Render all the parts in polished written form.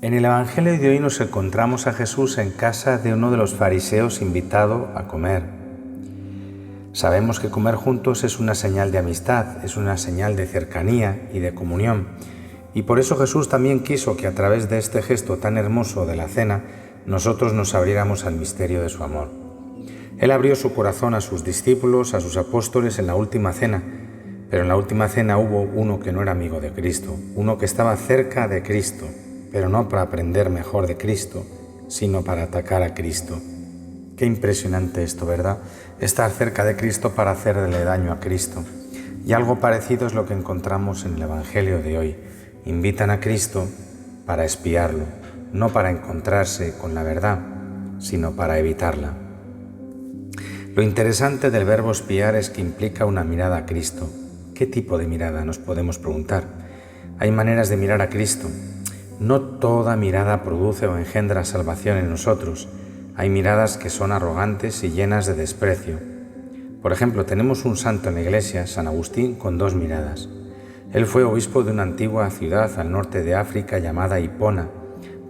En el Evangelio de hoy nos encontramos a Jesús en casa de uno de los fariseos invitado a comer. Sabemos que comer juntos es una señal de amistad, es una señal de cercanía y de comunión. Y por eso Jesús también quiso que a través de este gesto tan hermoso de la cena, nosotros nos abriéramos al misterio de su amor. Él abrió su corazón a sus discípulos, a sus apóstoles en la última cena, pero en la última cena hubo uno que no era amigo de Cristo, uno que estaba cerca de Cristo, pero no para aprender mejor de Cristo, sino para atacar a Cristo. Qué impresionante esto, ¿verdad? Estar cerca de Cristo para hacerle daño a Cristo. Y algo parecido es lo que encontramos en el Evangelio de hoy. Invitan a Cristo para espiarlo, no para encontrarse con la verdad, sino para evitarla. Lo interesante del verbo espiar es que implica una mirada a Cristo. ¿Qué tipo de mirada? Nos podemos preguntar. Hay maneras de mirar a Cristo. No toda mirada produce o engendra salvación en nosotros. Hay miradas que son arrogantes y llenas de desprecio. Por ejemplo, tenemos un santo en la Iglesia, San Agustín, con dos miradas. Él fue obispo de una antigua ciudad al norte de África llamada Hipona.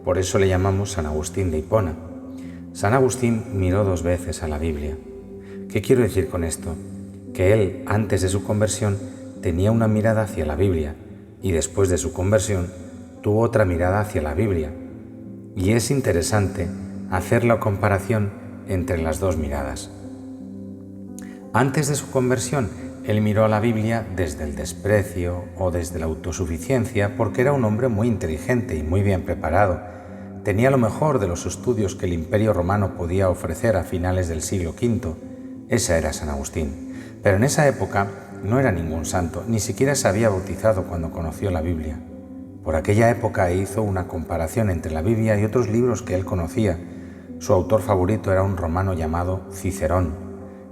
Por eso le llamamos San Agustín de Hipona. San Agustín miró dos veces a la Biblia. ¿Qué quiero decir con esto? Que él, antes de su conversión, tenía una mirada hacia la Biblia y después de su conversión tuvo otra mirada hacia la Biblia. Y es interesante hacer la comparación entre las dos miradas. Antes de su conversión, él miró a la Biblia desde el desprecio o desde la autosuficiencia porque era un hombre muy inteligente y muy bien preparado. Tenía lo mejor de los estudios que el Imperio Romano podía ofrecer a finales del siglo V. Ese era San Agustín. Pero en esa época no era ningún santo, ni siquiera se había bautizado cuando conoció la Biblia. Por aquella época hizo una comparación entre la Biblia y otros libros que él conocía. Su autor favorito era un romano llamado Cicerón,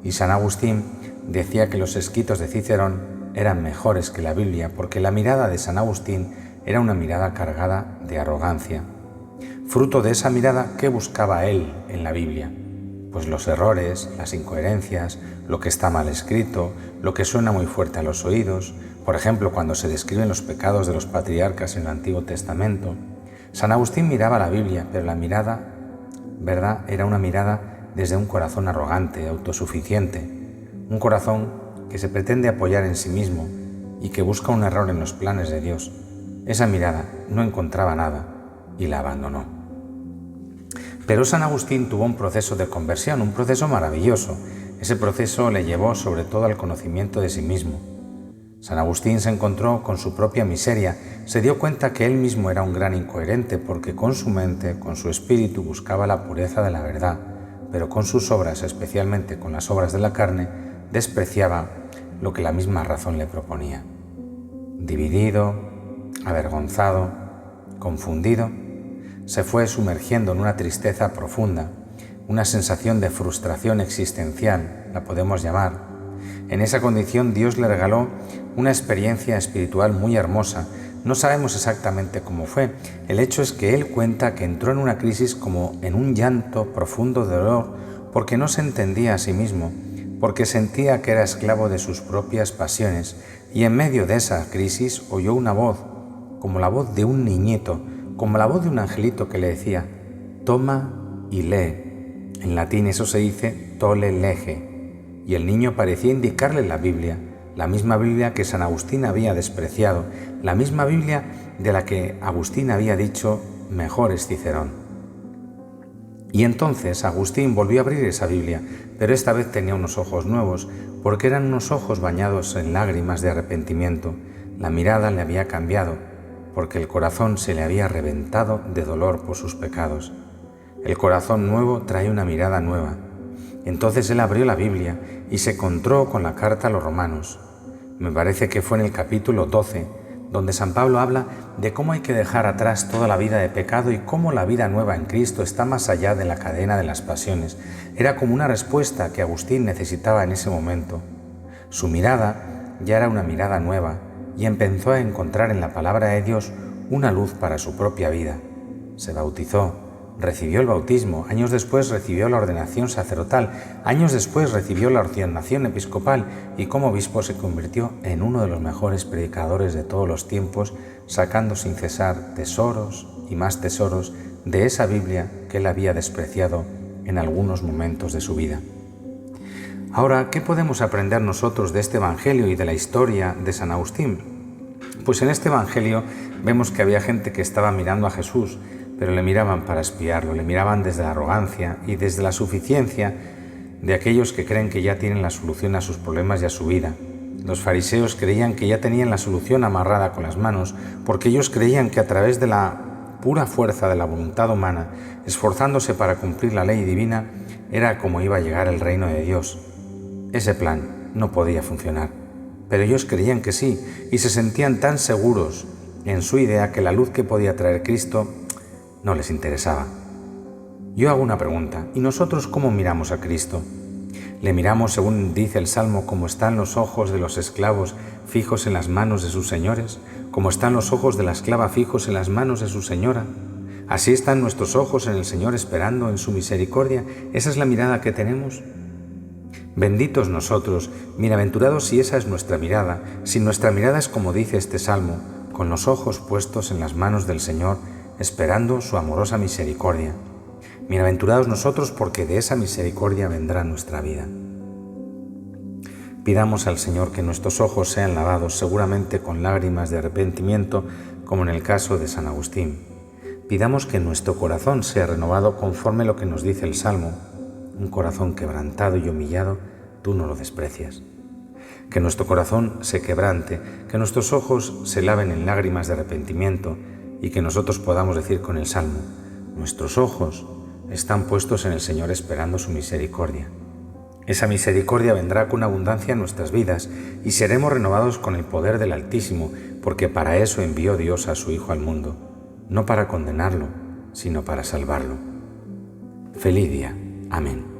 y San Agustín decía que los escritos de Cicerón eran mejores que la Biblia porque la mirada de San Agustín era una mirada cargada de arrogancia. Fruto de esa mirada, ¿qué buscaba él en la Biblia? Pues los errores, las incoherencias, lo que está mal escrito, lo que suena muy fuerte a los oídos. Por ejemplo, cuando se describen los pecados de los patriarcas en el Antiguo Testamento. San Agustín miraba la Biblia, pero la mirada, ¿verdad?, era una mirada desde un corazón arrogante, autosuficiente. Un corazón que se pretende apoyar en sí mismo y que busca un error en los planes de Dios. Esa mirada no encontraba nada y la abandonó. Pero San Agustín tuvo un proceso de conversión, un proceso maravilloso. Ese proceso le llevó sobre todo al conocimiento de sí mismo. San Agustín se encontró con su propia miseria, se dio cuenta que él mismo era un gran incoherente porque con su mente, con su espíritu buscaba la pureza de la verdad, pero con sus obras, especialmente con las obras de la carne, despreciaba lo que la misma razón le proponía. Dividido, avergonzado, confundido, se fue sumergiendo en una tristeza profunda, una sensación de frustración existencial, la podemos llamar. En esa condición Dios le regaló una experiencia espiritual muy hermosa. No sabemos exactamente cómo fue. El hecho es que él cuenta que entró en una crisis como en un llanto profundo de dolor porque no se entendía a sí mismo, porque sentía que era esclavo de sus propias pasiones y en medio de esa crisis oyó una voz, como la voz de un niñito, como la voz de un angelito que le decía: toma y lee. En latín eso se dice tole lege. Y el niño parecía indicarle la misma Biblia que San Agustín había despreciado, la misma Biblia de la que Agustín había dicho mejor es Cicerón. Y entonces Agustín volvió a abrir esa Biblia, pero esta vez tenía unos ojos nuevos, porque eran unos ojos bañados en lágrimas de arrepentimiento. La mirada le había cambiado, porque el corazón se le había reventado de dolor por sus pecados. El corazón nuevo trae una mirada nueva. Entonces él abrió la Biblia y se encontró con la carta a los romanos. Me parece que fue en el capítulo 12, donde San Pablo habla de cómo hay que dejar atrás toda la vida de pecado y cómo la vida nueva en Cristo está más allá de la cadena de las pasiones. Era como una respuesta que Agustín necesitaba en ese momento. Su mirada ya era una mirada nueva y empezó a encontrar en la palabra de Dios una luz para su propia vida. Se bautizó. Recibió el bautismo, años después recibió la ordenación sacerdotal, años después recibió la ordenación episcopal y como obispo se convirtió en uno de los mejores predicadores de todos los tiempos, sacando sin cesar tesoros y más tesoros de esa Biblia que él había despreciado en algunos momentos de su vida. Ahora, ¿qué podemos aprender nosotros de este Evangelio y de la historia de San Agustín? Pues en este Evangelio vemos que había gente que estaba mirando a Jesús, pero le miraban para espiarlo, le miraban desde la arrogancia y desde la suficiencia de aquellos que creen que ya tienen la solución a sus problemas y a su vida. Los fariseos creían que ya tenían la solución amarrada con las manos, porque ellos creían que a través de la pura fuerza de la voluntad humana, esforzándose para cumplir la ley divina, era como iba a llegar el reino de Dios. Ese plan no podía funcionar, pero ellos creían que sí, y se sentían tan seguros en su idea que la luz que podía traer Cristo no les interesaba. Yo hago una pregunta, ¿y nosotros cómo miramos a Cristo? ¿Le miramos, según dice el Salmo, como están los ojos de los esclavos fijos en las manos de sus señores, como están los ojos de la esclava fijos en las manos de su señora? ¿Así están nuestros ojos en el Señor esperando en su misericordia? ¿Esa es la mirada que tenemos? Benditos nosotros, bienaventurados si esa es nuestra mirada, si nuestra mirada es como dice este Salmo, con los ojos puestos en las manos del Señor, esperando su amorosa misericordia. Bienaventurados nosotros porque de esa misericordia vendrá nuestra vida. Pidamos al Señor que nuestros ojos sean lavados seguramente con lágrimas de arrepentimiento, como en el caso de San Agustín. Pidamos que nuestro corazón sea renovado conforme lo que nos dice el Salmo. Un corazón quebrantado y humillado, tú no lo desprecias. Que nuestro corazón se quebrante, que nuestros ojos se laven en lágrimas de arrepentimiento y que nosotros podamos decir con el Salmo, nuestros ojos están puestos en el Señor esperando su misericordia. Esa misericordia vendrá con abundancia en nuestras vidas y seremos renovados con el poder del Altísimo, porque para eso envió Dios a su Hijo al mundo, no para condenarlo, sino para salvarlo. Feliz día. Amén.